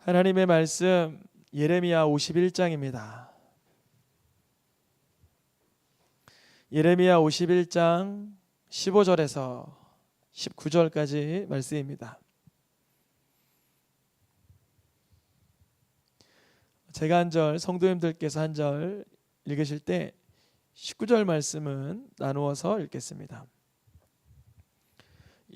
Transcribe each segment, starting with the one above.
하나님의 말씀 예레미야 51장입니다. 예레미야 51장 15절에서 19절까지 말씀입니다. 제가 한 절, 성도님들께서 한 절 읽으실 때 19절 말씀은 나누어서 읽겠습니다.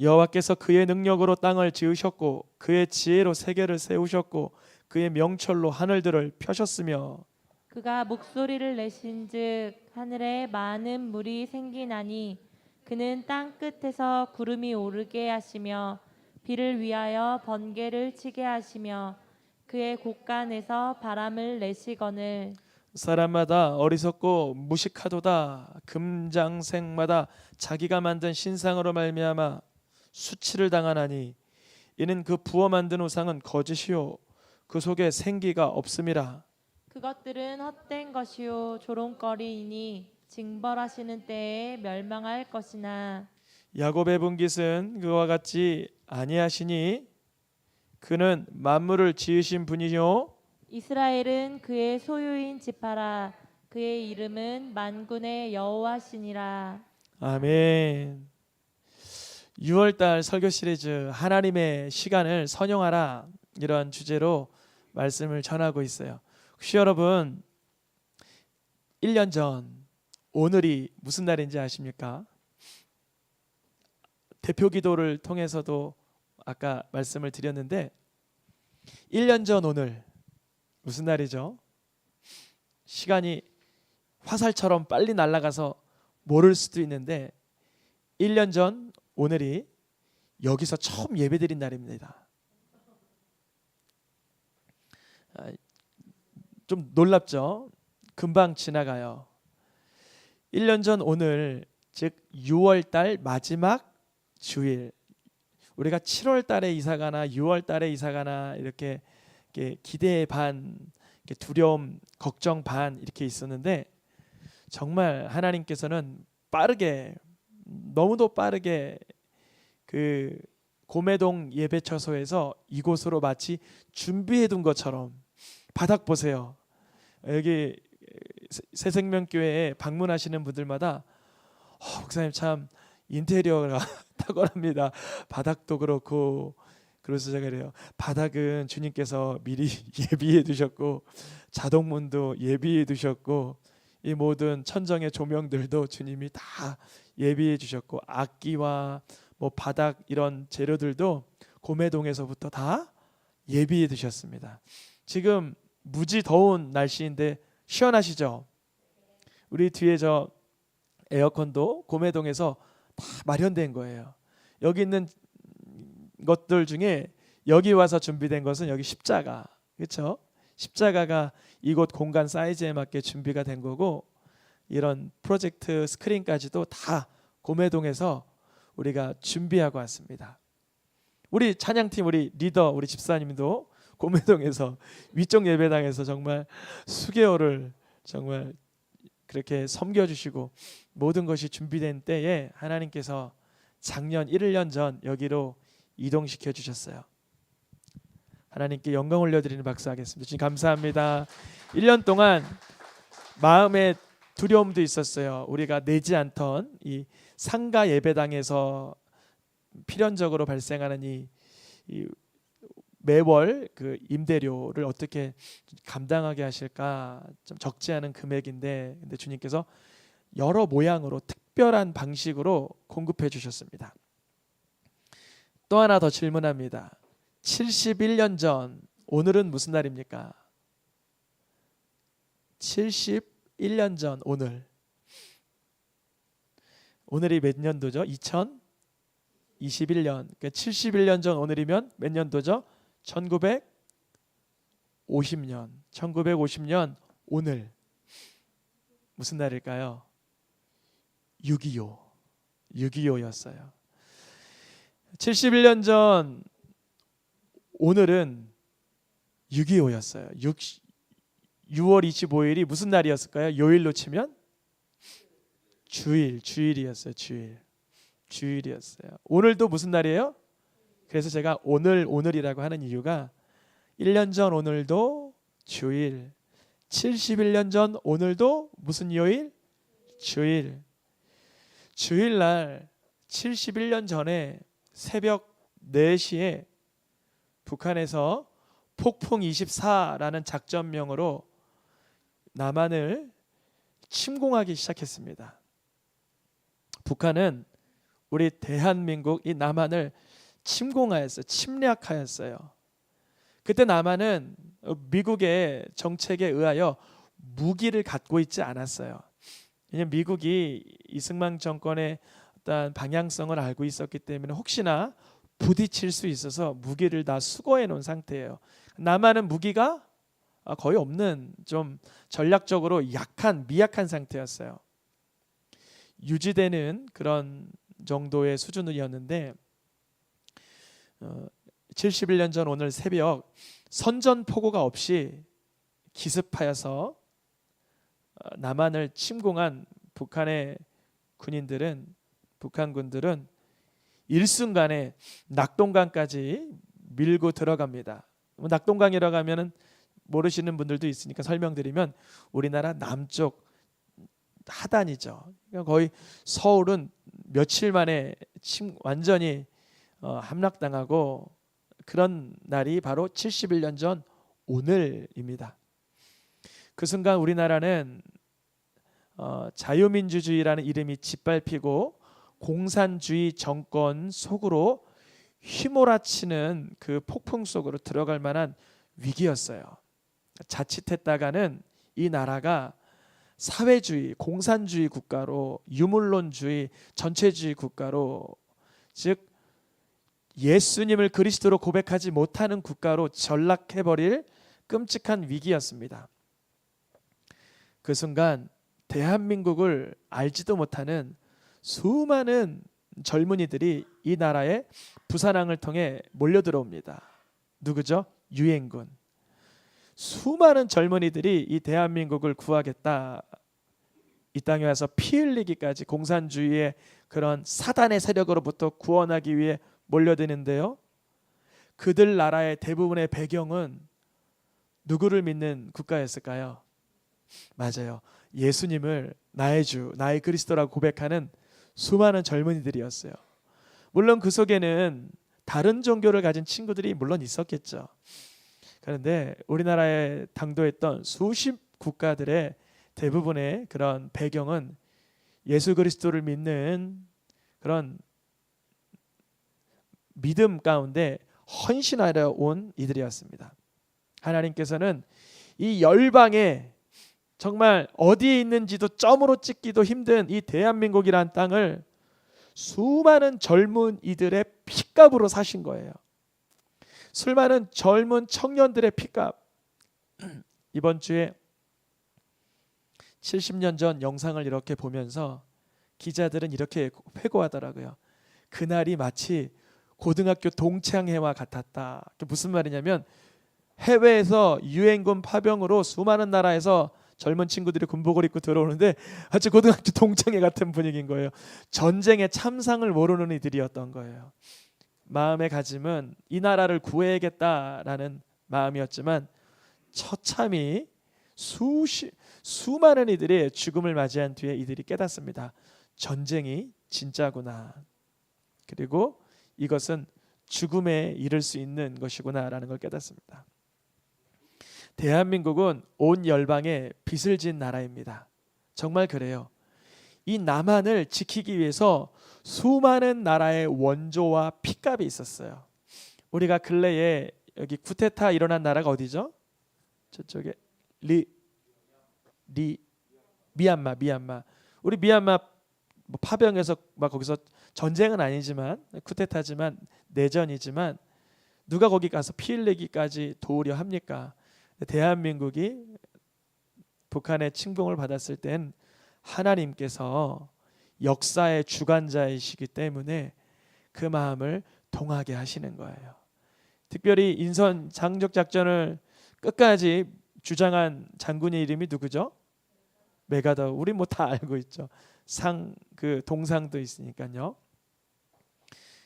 여호와께서 그의 능력으로 땅을 지으셨고 그의 지혜로 세계를 세우셨고 그의 명철로 하늘들을 펴셨으며 그가 목소리를 내신즉 하늘에 많은 물이 생기나니 그는 땅 끝에서 구름이 오르게 하시며 비를 위하여 번개를 치게 하시며 그의 곳간에서 바람을 내시거늘 사람마다 어리석고 무식하도다. 금장색마다 자기가 만든 신상으로 말미암아 수치를 당하나니 이는 그 부어 만든 우상은 거짓이요 그 속에 생기가 없음이라. 그것들은 헛된 것이요 조롱거리이니 징벌하시는 때에 멸망할 것이나 야곱의 분깃은 그와 같지 아니하시니 그는 만물을 지으신 분이요 이스라엘은 그의 소유인 지파라 그의 이름은 만군의 여호와시니라. 아멘. 6월달 설교 시리즈 하나님의 시간을 선용하라, 이런 주제로 말씀을 전하고 있어요. 혹시 여러분 1년 전 오늘이 무슨 날인지 아십니까? 대표 기도를 통해서도 아까 말씀을 드렸는데 1년 전 오늘 무슨 날이죠? 시간이 화살처럼 빨리 날아가서 모를 수도 있는데 1년 전 오늘이 여기서 처음 예배드린 날입니다. 좀 놀랍죠? 금방 지나가요. 1년 전 오늘, 즉 6월 달 마지막 주일, 우리가 7월 달에 이사가나 6월 달에 이사가나 이렇게 기대 반, 두려움, 걱정 반 이렇게 있었는데 정말 하나님께서는 빠르게, 너무도 빠르게 그 고매동 예배처소에서 이곳으로 마치 준비해 둔 것처럼, 바닥 보세요. 여기 새생명교회에 방문하시는 분들마다 목사님 참 인테리어가 탁월합니다. 바닥도 그렇고. 그래서 제가 그래요. 바닥은 주님께서 미리 예비해 두셨고 자동문도 예비해 두셨고 이 모든 천정의 조명들도 주님이 다 예비해 주셨고 악기와 뭐 바닥 이런 재료들도 고매동에서부터 다 예비해 두셨습니다. 지금 무지 더운 날씨인데 시원하시죠? 우리 뒤에 저 에어컨도 고매동에서 다 마련된 거예요. 여기 있는 것들 중에 여기 와서 준비된 것은 여기 십자가, 그렇죠? 십자가가 이곳 공간 사이즈에 맞게 준비가 된 거고 이런 프로젝트 스크린까지도 다 고매동에서 우리가 준비하고 왔습니다. 우리 찬양팀, 우리 리더, 우리 집사님도 고매동에서 위쪽 예배당에서 정말 수개월을 정말 그렇게 섬겨주시고 모든 것이 준비된 때에 하나님께서 작년 1년 전 여기로 이동시켜 주셨어요. 하나님께 영광 올려드리는 박수 하겠습니다. 주님 감사합니다. 1년 동안 마음에 두려움도 있었어요. 우리가 내지 않던 이 상가 예배당에서 필연적으로 발생하는 이 매월 그 임대료를 어떻게 감당하게 하실까, 좀 적지 않은 금액인데 근데 주님께서 여러 모양으로 특별한 방식으로 공급해 주셨습니다. 또 하나 더 질문합니다. 71년 전 오늘은 무슨 날입니까? 71년 전 오늘이 몇 년도죠? 2021년. 그러니까 71년 전 오늘이면 몇 년도죠? 1950년 오늘 무슨 날일까요? 6.25였어요. 71년 전 오늘은 6.25였어요. 6월 25일이 무슨 날이었을까요? 요일로 치면 주일이었어요. 주일이었어요. 오늘도 무슨 날이에요? 그래서 제가 오늘이라고 하는 이유가 1년 전 오늘도 주일, 71년 전 오늘도 무슨 요일? 주일. 주일날 71년 전에 새벽 4시에 북한에서 폭풍 24라는 작전명으로 남한을 침공하기 시작했습니다. 북한은 우리 대한민국 이 남한을 침공하였어요. 침략하였어요. 그때 남한은 미국의 정책에 의하여 무기를 갖고 있지 않았어요. 왜냐하면 미국이 이승만 정권의 어떤 방향성을 알고 있었기 때문에 혹시나 부딪힐 수 있어서 무기를 다 수거해 놓은 상태예요. 남한은 무기가 거의 없는, 좀 전략적으로 약한, 미약한 상태였어요. 유지되는 그런 정도의 수준이었는데 71년 전 오늘 새벽 선전포고가 없이 기습하여서 남한을 침공한 북한의 북한군들은 일순간에 낙동강까지 밀고 들어갑니다. 낙동강이라고 하면은 모르시는 분들도 있으니까 설명드리면 우리나라 남쪽 하단이죠. 그러니까 거의 서울은 며칠 만에 완전히 함락당하고 그런 날이 바로 71년 전 오늘입니다. 그 순간 우리나라는 자유민주주의라는 이름이 짓밟히고 공산주의 정권 속으로 휘몰아치는 그 폭풍 속으로 들어갈 만한 위기였어요. 자칫했다가는 이 나라가 사회주의, 공산주의 국가로, 유물론주의, 전체주의 국가로, 즉 예수님을 그리스도로 고백하지 못하는 국가로 전락해버릴 끔찍한 위기였습니다. 그 순간 대한민국을 알지도 못하는 수많은 젊은이들이 이 나라의 부산항을 통해 몰려들어옵니다. 누구죠? 유엔군. 수많은 젊은이들이 이 대한민국을 구하겠다, 이 땅에 와서 피 흘리기까지 공산주의의 그런 사단의 세력으로부터 구원하기 위해 몰려드는데요. 그들 나라의 대부분의 배경은 누구를 믿는 국가였을까요? 맞아요. 예수님을 나의 주, 나의 그리스도라고 고백하는 수많은 젊은이들이었어요. 물론 그 속에는 다른 종교를 가진 친구들이 물론 있었겠죠. 그런데 우리나라에 당도했던 수십 국가들의 대부분의 그런 배경은 예수 그리스도를 믿는 그런 믿음 가운데 헌신하려 온 이들이었습니다. 하나님께서는 이 열방에 정말 어디에 있는지도 점으로 찍기도 힘든 이 대한민국이란 땅을 수많은 젊은이들의 핏값으로 사신 거예요. 수많은 젊은 청년들의 핏값. 이번 주에 70년 전 영상을 이렇게 보면서 기자들은 이렇게 회고하더라고요. 그날이 마치 고등학교 동창회와 같았다. 무슨 말이냐면 해외에서 유엔군 파병으로 수많은 나라에서 젊은 친구들이 군복을 입고 들어오는데 아주 고등학교 동창회 같은 분위기인 거예요. 전쟁의 참상을 모르는 이들이었던 거예요. 마음의 가짐은 이 나라를 구해야겠다라는 마음이었지만 처참히 수많은 이들이 죽음을 맞이한 뒤에 이들이 깨닫습니다. 전쟁이 진짜구나. 그리고 이것은 죽음에 이를 수 있는 것이구나라는 걸 깨닫습니다. 대한민국은 온 열방에 빚을 진 나라입니다. 정말 그래요. 이 남한을 지키기 위해서 수많은 나라의 원조와 핏값이 있었어요. 우리가 근래에 여기 쿠데타 일어난 나라가 어디죠? 저쪽에 미얀마. 우리 미얀마 파병해서 막 거기서 전쟁은 아니지만 쿠데타지만 내전이지만 누가 거기 가서 피 흘리기까지 도우려 합니까? 대한민국이 북한의 침공을 받았을 땐 하나님께서 역사의 주관자이시기 때문에 그 마음을 동하게 하시는 거예요. 특별히 인선 장적 작전을 끝까지 주장한 장군의 이름이 누구죠? 메가더. 우리 뭐 다 알고 있죠. 그 동상도 있으니까요.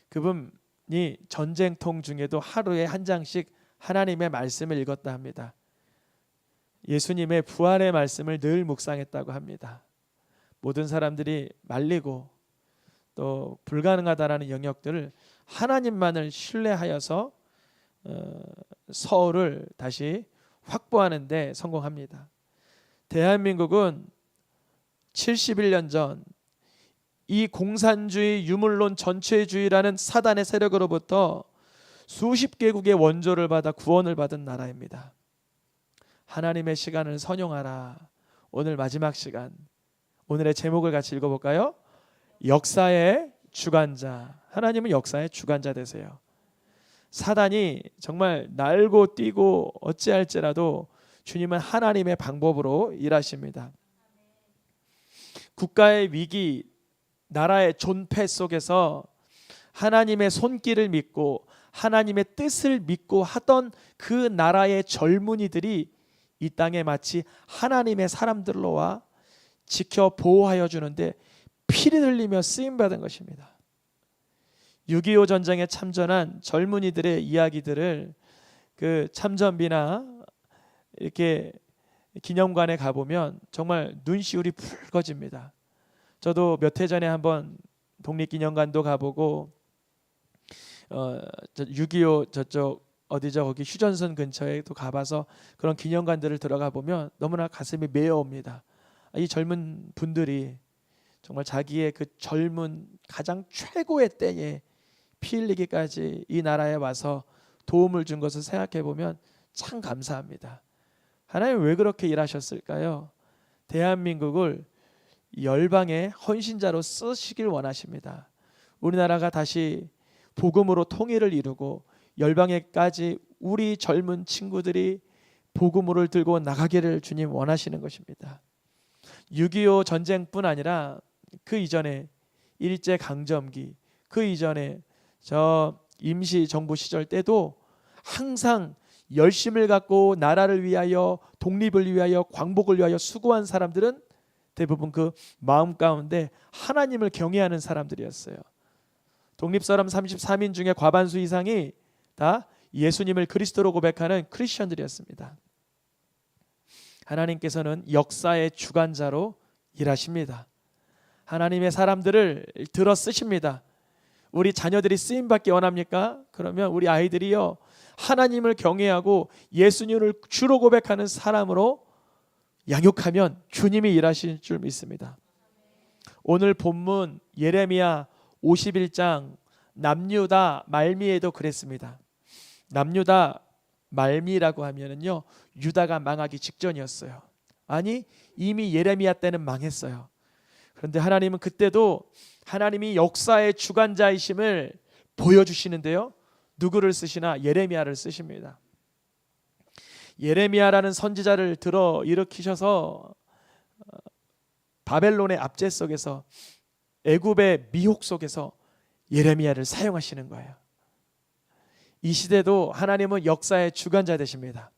그분이 전쟁통 중에도 하루에 한 장씩 하나님의 말씀을 읽었다 합니다. 예수님의 부활의 말씀을 늘 묵상했다고 합니다. 모든 사람들이 말리고 또 불가능하다라는 영역들을 하나님만을 신뢰하여서 서울을 다시 확보하는 데 성공합니다. 대한민국은 71년 전 이 공산주의 유물론 전체주의라는 사단의 세력으로부터 수십 개국의 원조를 받아 구원을 받은 나라입니다. 하나님의 시간을 선용하라. 오늘 마지막 시간, 오늘의 제목을 같이 읽어볼까요? 역사의 주관자. 하나님은 역사의 주관자 되세요. 사단이 정말 날고 뛰고 어찌할지라도 주님은 하나님의 방법으로 일하십니다. 국가의 위기, 나라의 존폐 속에서 하나님의 손길을 믿고 하나님의 뜻을 믿고 하던 그 나라의 젊은이들이 이 땅에 마치 하나님의 사람들로와 지켜 보호하여 주는데 피를 흘리며 쓰임받은 것입니다. 6.25 전쟁에 참전한 젊은이들의 이야기들을 그 참전비나 이렇게 기념관에 가보면 정말 눈시울이 붉어집니다. 저도 몇 해 전에 한번 독립기념관도 가보고 6.25 저쪽 어디죠? 거기 휴전선 근처에도 가봐서 그런 기념관들을 들어가 보면 너무나 가슴이 메어옵니다. 이 젊은 분들이 정말 자기의 그 젊은 가장 최고의 때에 피 흘리기까지 이 나라에 와서 도움을 준 것을 생각해 보면 참 감사합니다. 하나님 왜 그렇게 일하셨을까요? 대한민국을 열방의 헌신자로 쓰시길 원하십니다. 우리나라가 다시 복음으로 통일을 이루고 열방에까지 우리 젊은 친구들이 복음을 들고 나가기를 주님 원하시는 것입니다. 6.25 전쟁뿐 아니라 그 이전에 일제강점기, 그 이전에 저 임시정부 시절 때도 항상 열심을 갖고 나라를 위하여 독립을 위하여 광복을 위하여 수고한 사람들은 대부분 그 마음 가운데 하나님을 경외하는 사람들이었어요. 독립사람 33인 중에 과반수 이상이 다 예수님을 그리스도로 고백하는 크리스천들이었습니다. 하나님께서는 역사의 주관자로 일하십니다. 하나님의 사람들을 들어 쓰십니다. 우리 자녀들이 쓰임받기 원합니까? 그러면 우리 아이들이요 하나님을 경외하고 예수님을 주로 고백하는 사람으로 양육하면 주님이 일하실 줄 믿습니다. 오늘 본문 예레미야 51장 남유다 말미에도 그랬습니다. 남유다 말미라고 하면은요 유다가 망하기 직전이었어요. 아니 이미 예레미야 때는 망했어요. 그런데 하나님은 그때도 하나님이 역사의 주관자이심을 보여주시는데요. 누구를 쓰시나? 예레미야를 쓰십니다. 예레미야라는 선지자를 들어 일으키셔서 바벨론의 압제 속에서 애굽의 미혹 속에서 예레미야를 사용하시는 거예요. 이 시대도 하나님은 역사의 주관자 되십니다.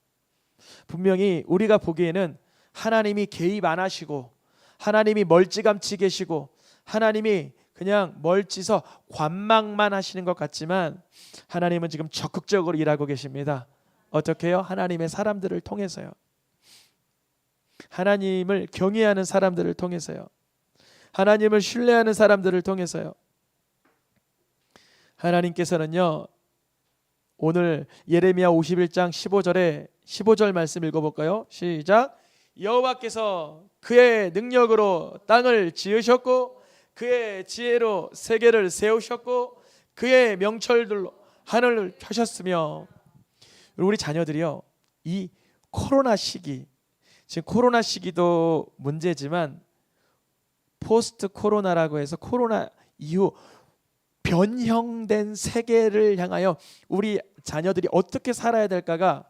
분명히 우리가 보기에는 하나님이 개입 안 하시고 하나님이 멀찌감치 계시고 하나님이 그냥 멀찌서 관망만 하시는 것 같지만 하나님은 지금 적극적으로 일하고 계십니다. 어떻게 해요? 하나님의 사람들을 통해서요. 하나님을 경외하는 사람들을 통해서요. 하나님을 신뢰하는 사람들을 통해서요. 하나님께서는요 오늘 예레미야 51장 15절에 15절 말씀 읽어볼까요? 시작. 여호와께서 그의 능력으로 땅을 지으셨고 그의 지혜로 세계를 세우셨고 그의 명철들로 하늘을 펴셨으며. 우리 자녀들이요 이 코로나 시기, 지금 코로나 시기도 문제지만 포스트 코로나라고 해서 코로나 이후 변형된 세계를 향하여 우리 자녀들이 어떻게 살아야 될까가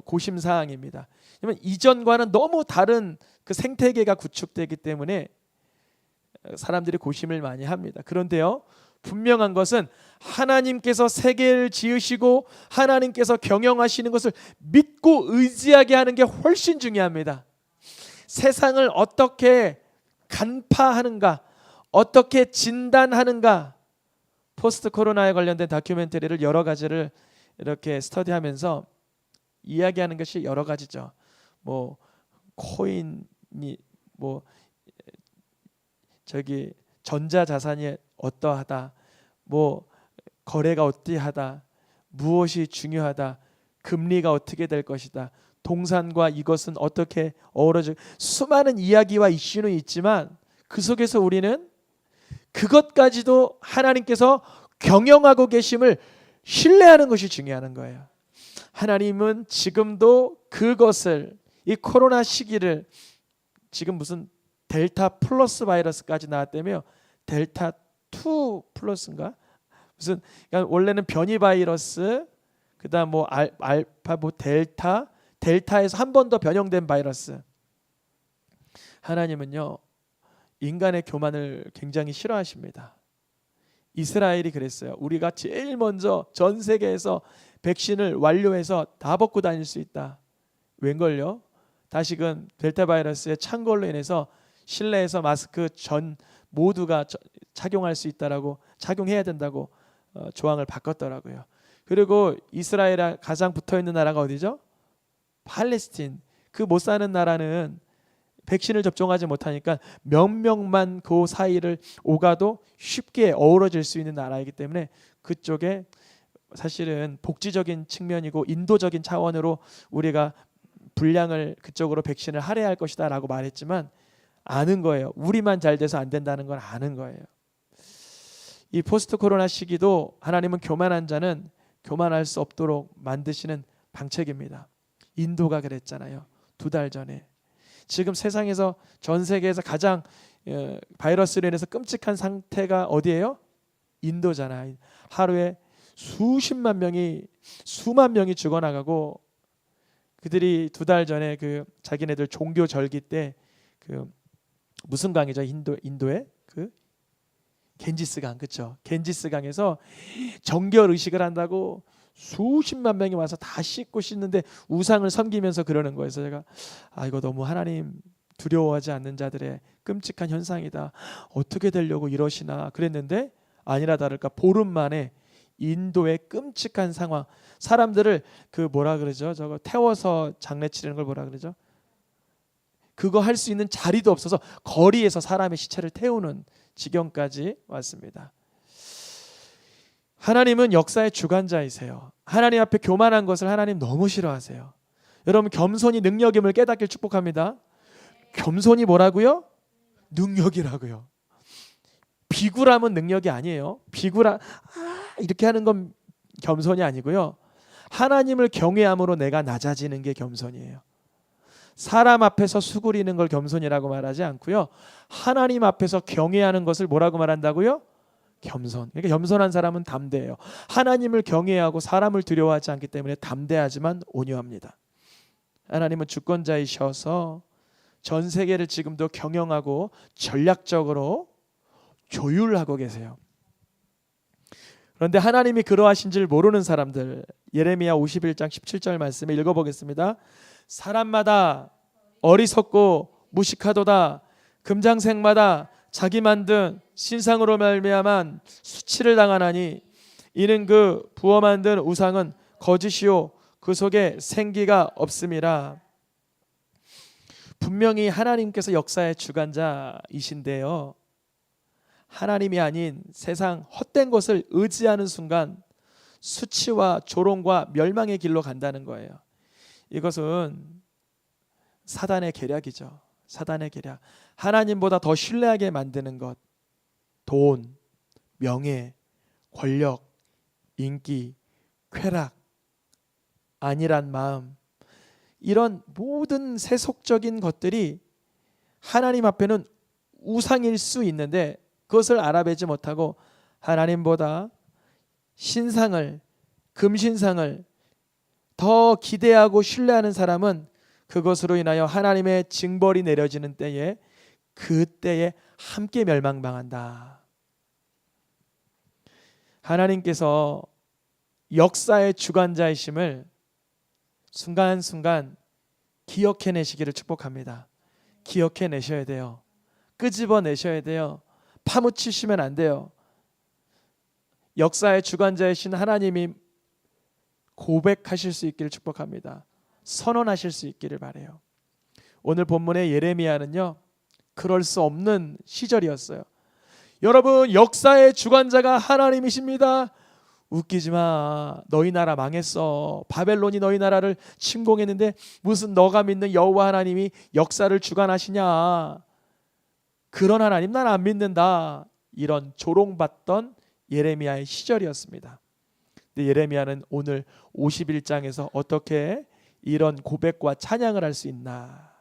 고심사항입니다. 왜냐하면 이전과는 너무 다른 그 생태계가 구축되기 때문에 사람들이 고심을 많이 합니다. 그런데요 분명한 것은 하나님께서 세계를 지으시고 하나님께서 경영하시는 것을 믿고 의지하게 하는 게 훨씬 중요합니다. 세상을 어떻게 간파하는가, 어떻게 진단하는가, 포스트 코로나에 관련된 다큐멘터리를 여러 가지를 이렇게 스터디하면서 이야기하는 것이 여러 가지죠. 뭐 코인이 뭐 저기 전자자산이 어떠하다, 뭐 거래가 어떠하다, 무엇이 중요하다, 금리가 어떻게 될 것이다, 동산과 이것은 어떻게 어우러져, 수많은 이야기와 이슈는 있지만 그 속에서 우리는 그것까지도 하나님께서 경영하고 계심을 신뢰하는 것이 중요한 거예요. 하나님은 지금도 그것을, 이 코로나 시기를, 지금 무슨 델타 플러스 바이러스까지 나왔다며, 델타 2 플러스인가? 무슨, 그러니까 원래는 변이 바이러스, 그다음 뭐 알파, 뭐 델타에서 한 번 더 변형된 바이러스. 하나님은요, 인간의 교만을 굉장히 싫어하십니다. 이스라엘이 그랬어요. 우리가 제일 먼저 전 세계에서 백신을 완료해서 다 벗고 다닐 수 있다. 웬걸요? 다시금 델타 바이러스의 창궐로 인해서 실내에서 마스크 전 모두가 착용할 수 있다라고, 착용해야 된다고 조항을 바꿨더라고요. 그리고 이스라엘에 가장 붙어있는 나라가 어디죠? 팔레스틴. 그 못 사는 나라는 백신을 접종하지 못하니까 몇 명만 그 사이를 오가도 쉽게 어우러질 수 있는 나라이기 때문에 그쪽에 사실은 복지적인 측면이고 인도적인 차원으로 우리가 분량을 그쪽으로 백신을 할애할 것이다 라고 말했지만 아는 거예요. 우리만 잘 돼서 안 된다는 걸 아는 거예요. 이 포스트 코로나 시기도 하나님은 교만한 자는 교만할 수 없도록 만드시는 방책입니다. 인도가 그랬잖아요. 2달 전에. 지금 세상에서, 전 세계에서 가장 바이러스로 인해서 끔찍한 상태가 어디예요? 인도잖아요. 하루에 수만 명이 죽어나가고, 그들이 2달 전에 그 자기네들 종교 절기 때 그 무슨 강이죠? 인도의 그 겐지스강, 그렇죠? 겐지스강에서 정결 의식을 한다고 수십만 명이 와서 다 씻는데 우상을 섬기면서 그러는 거예요. 그래서 제가 이거 너무 하나님 두려워하지 않는 자들의 끔찍한 현상이다. 어떻게 되려고 이러시나 그랬는데 아니라 다를까 보름 만에 인도의 끔찍한 상황, 사람들을 그 뭐라 그러죠? 저거 태워서 장례 치르는 걸 뭐라 그러죠? 그거 할 수 있는 자리도 없어서 거리에서 사람의 시체를 태우는 지경까지 왔습니다. 하나님은 역사의 주관자이세요. 하나님 앞에 교만한 것을 하나님 너무 싫어하세요. 여러분, 겸손이 능력임을 깨닫길 축복합니다. 겸손이 뭐라고요? 능력이라고요. 비굴함은 능력이 아니에요. 이렇게 하는 건 겸손이 아니고요. 하나님을 경외함으로 내가 낮아지는 게 겸손이에요. 사람 앞에서 수그리는 걸 겸손이라고 말하지 않고요. 하나님 앞에서 경외하는 것을 뭐라고 말한다고요? 겸손. 그러니까 겸손한 사람은 담대해요. 하나님을 경외하고 사람을 두려워하지 않기 때문에 담대하지만 온유합니다. 하나님은 주권자이셔서 전 세계를 지금도 경영하고 전략적으로 조율하고 계세요. 그런데 하나님이 그러하신 줄 모르는 사람들, 예레미야 51장 17절 말씀을 읽어보겠습니다. 사람마다 어리석고 무식하도다. 금장색마다 자기 만든 신상으로 말미암은 수치를 당하나니 이는 그 부어 만든 우상은 거짓이요 그 속에 생기가 없음이라. 분명히 하나님께서 역사의 주관자이신데요, 하나님이 아닌 세상 헛된 것을 의지하는 순간 수치와 조롱과 멸망의 길로 간다는 거예요. 이것은 사단의 계략이죠. 사단의 계략. 하나님보다 더 신뢰하게 만드는 것, 돈, 명예, 권력, 인기, 쾌락, 안일한 마음, 이런 모든 세속적인 것들이 하나님 앞에는 우상일 수 있는데 그것을 알아보지 못하고 하나님보다 신상을, 금신상을 더 기대하고 신뢰하는 사람은 그것으로 인하여 하나님의 징벌이 내려지는 때에, 그때에 함께 멸망당한다. 하나님께서 역사의 주관자이심을 순간순간 기억해내시기를 축복합니다. 기억해내셔야 돼요. 끄집어내셔야 돼요. 파묻히시면 안 돼요. 역사의 주관자이신 하나님이 고백하실 수 있기를 축복합니다. 선언하실 수 있기를 바라요. 오늘 본문의 예레미야는요, 그럴 수 없는 시절이었어요. 여러분, 역사의 주관자가 하나님이십니다. 웃기지 마. 너희 나라 망했어. 바벨론이 너희 나라를 침공했는데 무슨 너가 믿는 여호와 하나님이 역사를 주관하시냐. 그런 하나님 난 안 믿는다. 이런 조롱받던 예레미야의 시절이었습니다. 근데 예레미야는 오늘 51장에서 어떻게 이런 고백과 찬양을 할 수 있나.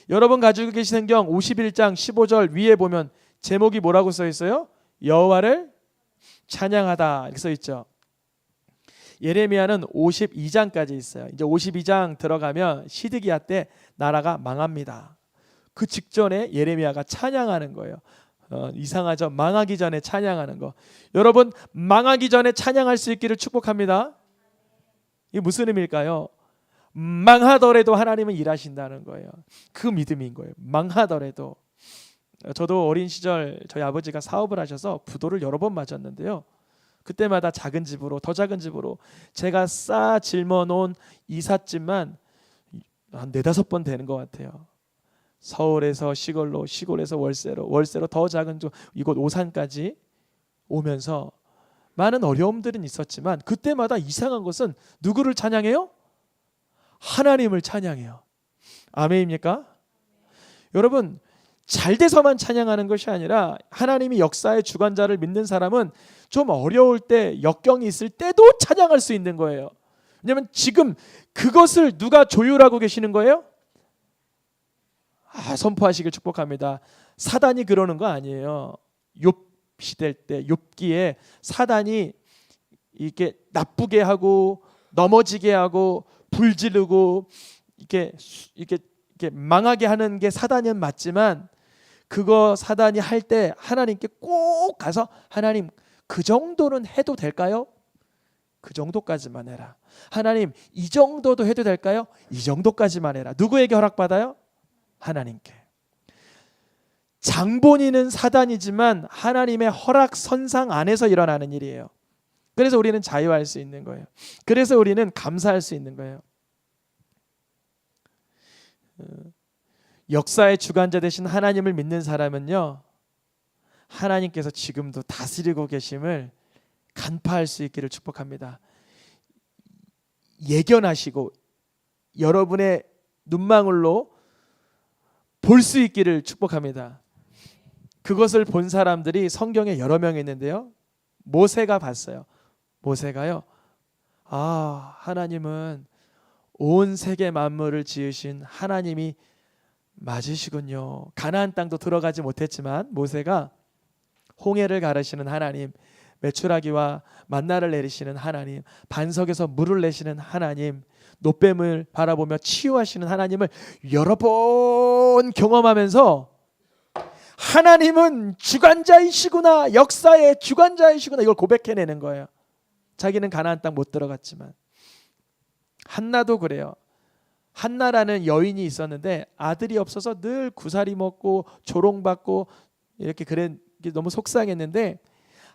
여러분 가지고 계신 성경 51장 15절 위에 보면 제목이 뭐라고 써 있어요? 여호와를 찬양하다 이렇게 써 있죠. 예레미야는 52장까지 있어요. 이제 52장 들어가면 시드기야 때 나라가 망합니다. 그 직전에 예레미야가 찬양하는 거예요. 이상하죠? 망하기 전에 찬양하는 거. 여러분 망하기 전에 찬양할 수 있기를 축복합니다. 이게 무슨 의미일까요? 망하더라도 하나님은 일하신다는 거예요. 그 믿음인 거예요. 망하더라도. 저도 어린 시절 저희 아버지가 사업을 하셔서 부도를 여러 번 맞았는데요. 그때마다 작은 집으로 더 작은 집으로 제가 쌓아 짊어놓은 이삿짐만 한 4-5번 되는 것 같아요. 서울에서 시골로, 시골에서 월세로, 월세로 더 작은 이곳 오산까지 오면서 많은 어려움들은 있었지만 그때마다 이상한 것은 누구를 찬양해요? 하나님을 찬양해요. 아멘입니까? 여러분 잘 돼서만 찬양하는 것이 아니라 하나님이 역사의 주관자를 믿는 사람은 좀 어려울 때 역경이 있을 때도 찬양할 수 있는 거예요. 왜냐하면 지금 그것을 누가 조율하고 계시는 거예요? 선포하시길 축복합니다. 사단이 그러는 거 아니에요. 욥 시대 때 욥기에 사단이 이렇게 나쁘게 하고 넘어지게 하고 불지르고 이렇게 망하게 하는 게 사단은 맞지만 그거 사단이 할 때 하나님께 꼭 가서 하나님 그 정도는 해도 될까요? 그 정도까지만 해라. 하나님 이 정도도 해도 될까요? 이 정도까지만 해라. 누구에게 허락받아요? 하나님께. 장본인은 사단이지만 하나님의 허락 선상 안에서 일어나는 일이에요. 그래서 우리는 자유할 수 있는 거예요. 그래서 우리는 감사할 수 있는 거예요. 역사의 주관자 되신 하나님을 믿는 사람은요, 하나님께서 지금도 다스리고 계심을 간파할 수 있기를 축복합니다. 예견하시고 여러분의 눈망울로 볼 수 있기를 축복합니다. 그것을 본 사람들이 성경에 여러 명 있는데요, 모세가 봤어요. 모세가요, 하나님은 온 세계 만물을 지으신 하나님이 맞으시군요. 가나안 땅도 들어가지 못했지만 모세가 홍해를 가르시는 하나님, 메추라기와 만나를 내리시는 하나님, 반석에서 물을 내시는 하나님, 놋뱀을 바라보며 치유하시는 하나님을 여러 번 경험하면서 하나님은 주관자이시구나, 역사의 주관자이시구나, 이걸 고백해내는 거예요. 자기는 가나안 땅 못 들어갔지만. 한나도 그래요. 한나라는 여인이 있었는데 아들이 없어서 늘 구사리 먹고 조롱받고 이렇게 너무 속상했는데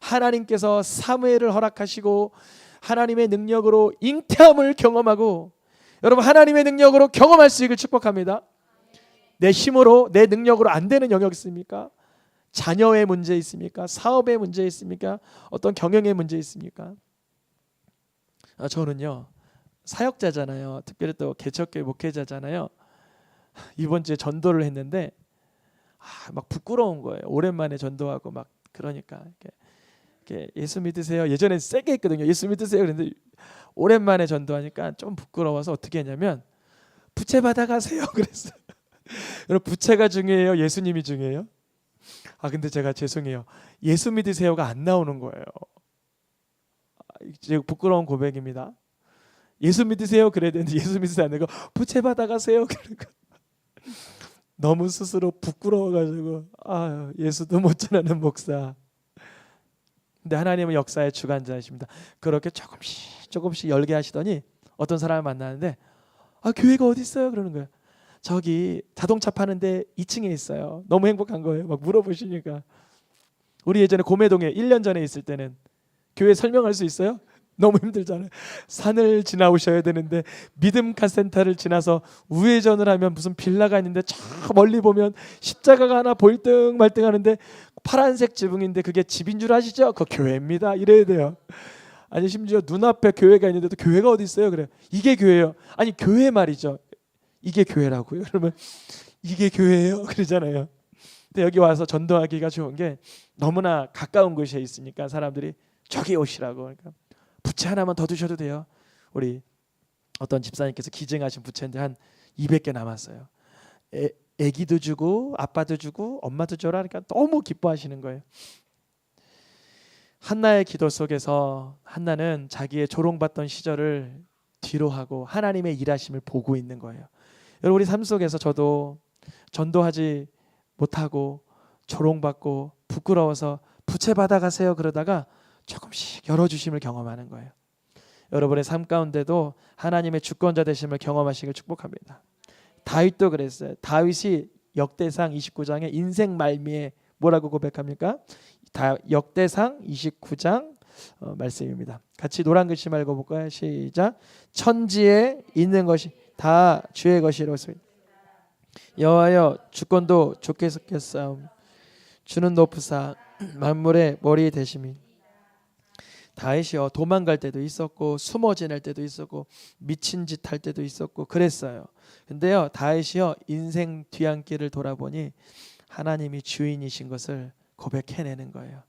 하나님께서 사무엘을 허락하시고 하나님의 능력으로 잉태함을 경험하고, 여러분 하나님의 능력으로 경험할 수 있기를 축복합니다. 내 힘으로 내 능력으로 안 되는 영역 있습니까? 자녀의 문제 있습니까? 사업의 문제 있습니까? 어떤 경영의 문제 있습니까? 저는요 사역자잖아요. 특별히 또 개척교회 목회자잖아요. 이번 주에 전도를 했는데 막 부끄러운 거예요. 오랜만에 전도하고 막 그러니까 이렇게 예수 믿으세요. 예전에 세게 했거든요. 예수 믿으세요. 그런데 오랜만에 전도하니까 좀 부끄러워서 어떻게 했냐면 부채 받아가세요. 그랬어요. 여러분 부채가 중요해요? 예수님이 중요해요? 근데 제가 죄송해요. 예수 믿으세요가 안 나오는 거예요. 이제 부끄러운 고백입니다. 예수 믿으세요 그래야 되는데 예수 믿으세요 안 되고 부채 받아가세요. 그러니까 너무 스스로 부끄러워가지고 예수도 못 전하는 목사. 근데 하나님은 역사의 주관자이십니다. 그렇게 조금씩 열게 하시더니 어떤 사람을 만나는데 교회가 어디 있어요? 그러는 거예요. 저기 자동차 파는데 2층에 있어요. 너무 행복한 거예요. 막 물어보시니까. 우리 예전에 고매동에 1년 전에 있을 때는 교회 설명할 수 있어요? 너무 힘들잖아요. 산을 지나오셔야 되는데 믿음 카센터를 지나서 우회전을 하면 무슨 빌라가 있는데 저 멀리 보면 십자가가 하나 보일 듯 말듯 하는데 파란색 지붕인데 그게 집인 줄 아시죠? 그거 교회입니다. 이래야 돼요. 아니 심지어 눈앞에 교회가 있는데도 교회가 어디 있어요? 그래. 이게 교회예요. 아니 교회 말이죠. 이게 교회라고요. 그러면 이게 교회예요. 그러잖아요. 근데 여기 와서 전도하기가 좋은 게 너무나 가까운 곳에 있으니까 사람들이 저기 오시라고. 그러니까 부채 하나만 더 두셔도 돼요. 우리 어떤 집사님께서 기증하신 부채인데 한 200개 남았어요. 애기도 주고 아빠도 주고 엄마도 줘라. 그러니까 너무 기뻐하시는 거예요. 한나의 기도 속에서 한나는 자기의 조롱받던 시절을 뒤로하고 하나님의 일하심을 보고 있는 거예요. 여러분 우리 삶 속에서 저도 전도하지 못하고 조롱받고 부끄러워서 부채 받아가세요 그러다가 조금씩 열어주심을 경험하는 거예요. 여러분의 삶 가운데도 하나님의 주권자 되심을 경험하시길 축복합니다. 다윗도 그랬어요. 다윗이 역대상 29장에 인생 말미에 뭐라고 고백합니까? 역대상 29장 말씀입니다. 같이 노란 글씨 말고 볼까요? 시작. 천지에 있는 것이 다 주의 것이로소이다. 여호와여 주권도 주께 속했사오며 주는 높으사 만물의 머리 되심이. 다윗이요 도망갈 때도 있었고 숨어 지낼 때도 있었고 미친 짓 할 때도 있었고 그랬어요. 근데요 다윗이요 인생 뒤안길을 돌아보니 하나님이 주인이신 것을 고백해내는 거예요.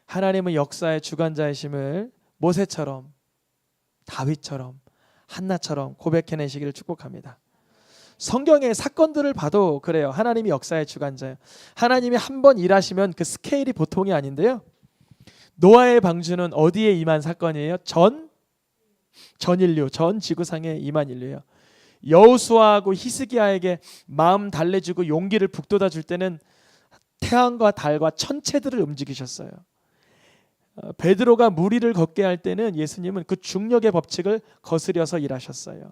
하나님은 역사의 주관자이심을 모세처럼 다윗처럼 한나처럼 고백해내시기를 축복합니다. 성경의 사건들을 봐도 그래요. 하나님이 역사의 주관자예요. 하나님이 한 번 일하시면 그 스케일이 보통이 아닌데요. 노아의 방주는 어디에 임한 사건이에요? 전 인류, 전 지구상에 임한 인류예요. 여호수아하고 히스기야에게 마음 달래주고 용기를 북돋아 줄 때는 태양과 달과 천체들을 움직이셨어요. 베드로가 무리를 걷게 할 때는 예수님은 그 중력의 법칙을 거스려서 일하셨어요.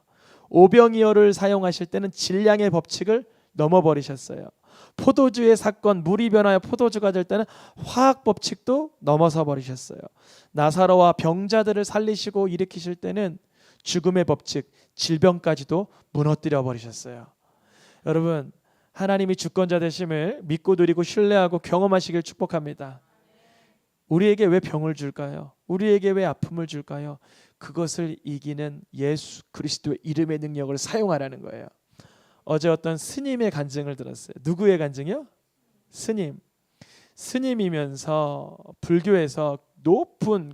오병이어를 사용하실 때는 질량의 법칙을 넘어버리셨어요. 포도주의 사건, 물이 변하여 포도주가 될 때는 화학 법칙도 넘어서 버리셨어요. 나사로와 병자들을 살리시고 일으키실 때는 죽음의 법칙, 질병까지도 무너뜨려 버리셨어요. 여러분 하나님이 주권자 되심을 믿고 누리고 신뢰하고 경험하시길 축복합니다. 우리에게 왜 병을 줄까요? 우리에게 왜 아픔을 줄까요? 그것을 이기는 예수 그리스도의 이름의 능력을 사용하라는 거예요. 어제 어떤 스님의 간증을 들었어요. 누구의 간증이요? 스님이면서 불교에서 높은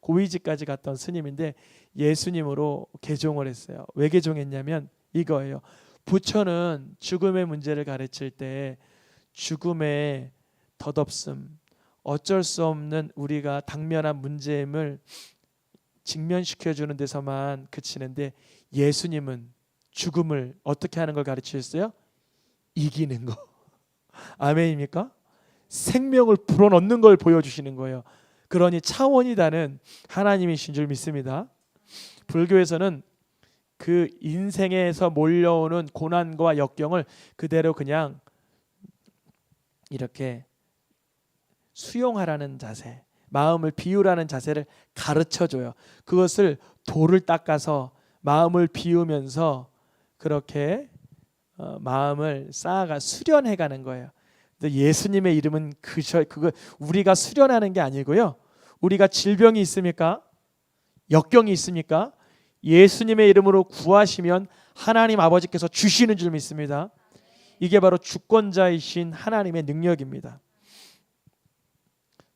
고위직까지 갔던 스님인데 예수님으로 개종을 했어요. 왜 개종했냐면 이거예요. 부처는 죽음의 문제를 가르칠 때 죽음의 덧없음, 어쩔 수 없는 우리가 당면한 문제임을 직면시켜주는 데서만 그치는데 예수님은 죽음을 어떻게 하는 걸 가르치셨어요? 이기는 거. 아멘입니까? 생명을 불어넣는 걸 보여주시는 거예요. 그러니 차원이 다른 하나님이신 줄 믿습니다. 불교에서는 그 인생에서 몰려오는 고난과 역경을 그대로 그냥 이렇게 수용하라는 자세, 마음을 비우라는 자세를 가르쳐줘요. 그것을 돌을 닦아서 마음을 비우면서 그렇게 마음을 쌓아가 수련해가는 거예요. 근데 예수님의 이름은 그거 우리가 수련하는 게 아니고요. 우리가 질병이 있습니까? 역경이 있습니까? 예수님의 이름으로 구하시면 하나님 아버지께서 주시는 줄 믿습니다. 이게 바로 주권자이신 하나님의 능력입니다.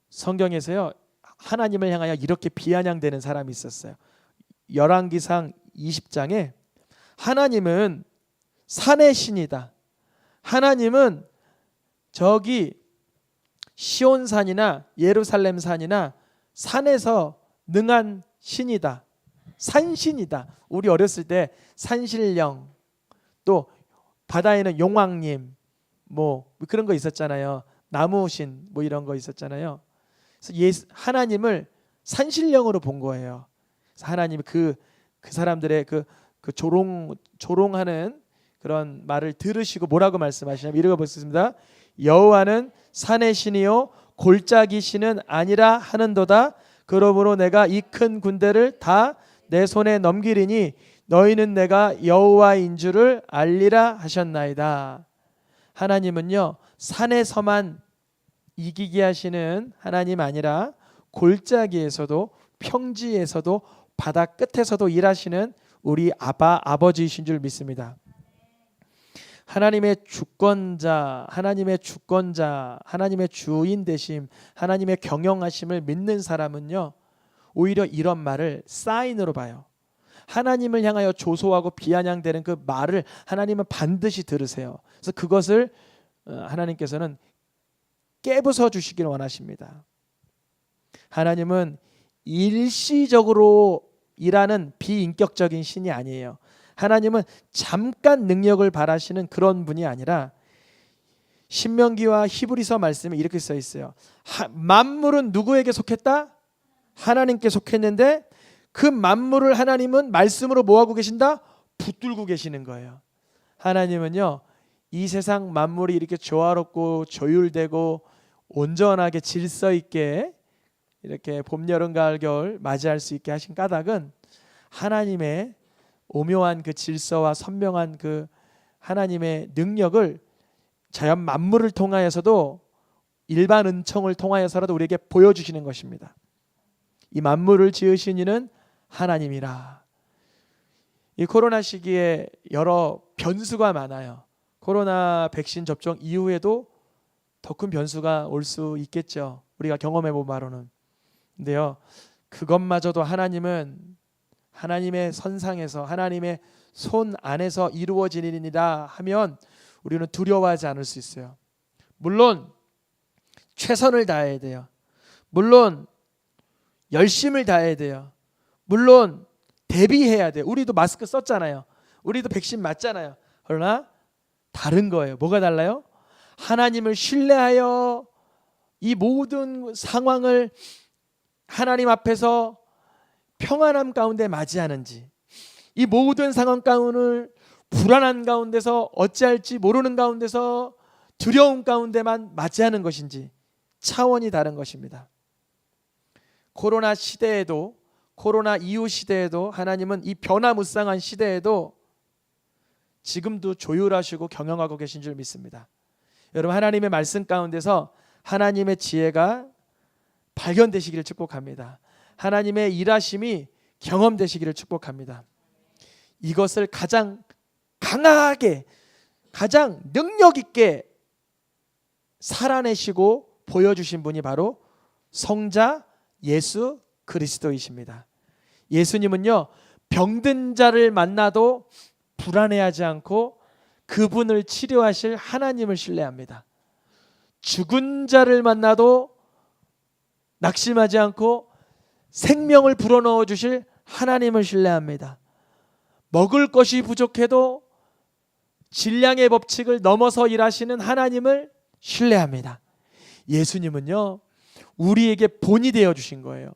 성경에서요 하나님을 향하여 이렇게 비아냥대는 사람이 있었어요. 열왕기상 20장에 하나님은 산의 신이다. 하나님은 저기 시온산이나 예루살렘산이나 산에서 능한 신이다. 산신이다. 우리 어렸을 때 산신령, 또 바다에는 용왕님 뭐 그런 거 있었잖아요. 나무신 뭐 이런 거 있었잖아요. 그래서 하나님을 산신령으로 본 거예요. 그래서 하나님이 그 사람들의 그 조롱하는 그런 말을 들으시고 뭐라고 말씀하시냐면 읽어보겠습니다. 여호와는 산의 신이요 골짜기 신은 아니라 하는도다. 그러므로 내가 이 큰 군대를 다 내 손에 넘기리니 너희는 내가 여호와인 줄을 알리라 하셨나이다. 하나님은요, 산에서만 이기게 하시는 하나님 아니라 골짜기에서도 평지에서도 바다 끝에서도 일하시는 우리 아버지이신 줄 믿습니다. 하나님의 주권자, 하나님의 주인 되심, 하나님의 경영하심을 믿는 사람은요, 오히려 이런 말을 사인으로 봐요. 하나님을 향하여 조소하고 비아냥대는 그 말을 하나님은 반드시 들으세요. 그래서 그것을 하나님께서는 깨부숴 주시길 원하십니다. 하나님은 일시적으로 일하는 비인격적인 신이 아니에요. 하나님은 잠깐 능력을 바라시는 그런 분이 아니라, 신명기와 히브리서 말씀에 이렇게 써 있어요. 만물은 누구에게 속했다? 하나님께 속했는데 그 만물을 하나님은 말씀으로 뭐하고 계신다? 붙들고 계시는 거예요. 하나님은요, 이 세상 만물이 이렇게 조화롭고 조율되고 온전하게 질서 있게 이렇게 봄, 여름, 가을, 겨울 맞이할 수 있게 하신 까닭은 하나님의 오묘한 그 질서와 선명한 그 하나님의 능력을 자연 만물을 통하여서도, 일반 은총을 통하여서라도 우리에게 보여주시는 것입니다. 이 만물을 지으신 이는 하나님이라. 이 코로나 시기에 여러 변수가 많아요. 코로나 백신 접종 이후에도 더 큰 변수가 올 수 있겠죠. 우리가 경험해 본 바로는. 근데요, 그것마저도 하나님은 하나님의 선상에서, 하나님의 손 안에서 이루어지리니라 하면 우리는 두려워하지 않을 수 있어요. 물론 최선을 다해야 돼요. 물론 열심을 다해야 돼요. 물론 대비해야 돼요. 우리도 마스크 썼잖아요. 우리도 백신 맞잖아요. 그러나 다른 거예요. 뭐가 달라요? 하나님을 신뢰하여 이 모든 상황을 하나님 앞에서 평안함 가운데 맞이하는지, 이 모든 상황 가운을 불안한 가운데서 어찌할지 모르는 가운데서 두려움 가운데만 맞이하는 것인지 차원이 다른 것입니다. 코로나 시대에도, 코로나 이후 시대에도 하나님은 이 변화무쌍한 시대에도 지금도 조율하시고 경영하고 계신 줄 믿습니다. 여러분, 하나님의 말씀 가운데서 하나님의 지혜가 발견되시기를 축복합니다. 하나님의 일하심이 경험되시기를 축복합니다. 이것을 가장 강하게, 가장 능력 있게 살아내시고 보여주신 분이 바로 성자 예수 그리스도이십니다. 예수님은요, 병든 자를 만나도 불안해하지 않고 그분을 치료하실 하나님을 신뢰합니다. 죽은 자를 만나도 낙심하지 않고 생명을 불어넣어 주실 하나님을 신뢰합니다. 먹을 것이 부족해도 질량의 법칙을 넘어서 일하시는 하나님을 신뢰합니다. 예수님은요, 우리에게 본이 되어 주신 거예요.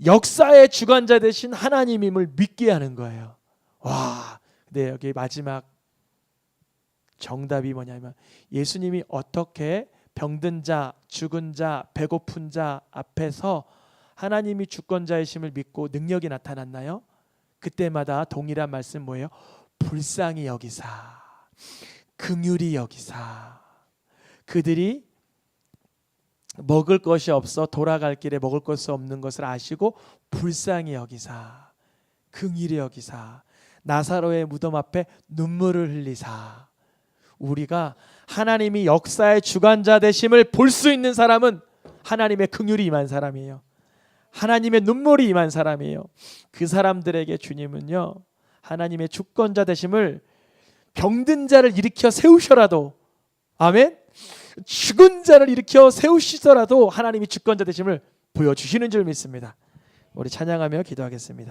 역사의 주관자 되신 하나님임을 믿게 하는 거예요. 와, 네, 여기 마지막 정답이 뭐냐면, 예수님이 어떻게 병든 자, 죽은 자, 배고픈 자 앞에서 하나님이 주권자이심을 믿고 능력이 나타났나요? 그때마다 동일한 말씀 뭐예요? 불쌍히 여기사, 긍휼히 여기사. 그들이 먹을 것이 없어 돌아갈 길에 먹을 것이 없는 것을 아시고 불쌍히 여기사, 긍휼히 여기사, 나사로의 무덤 앞에 눈물을 흘리사. 우리가 하나님이 역사의 주관자 되심을 볼 수 있는 사람은 하나님의 긍휼이 임한 사람이에요. 하나님의 눈물이 임한 사람이에요. 그 사람들에게 주님은요, 하나님의 주권자 되심을 병든 자를 일으켜 세우셔라도, 아멘, 죽은 자를 일으켜 세우시더라도 하나님이 주권자 되심을 보여주시는 줄 믿습니다. 우리 찬양하며 기도하겠습니다.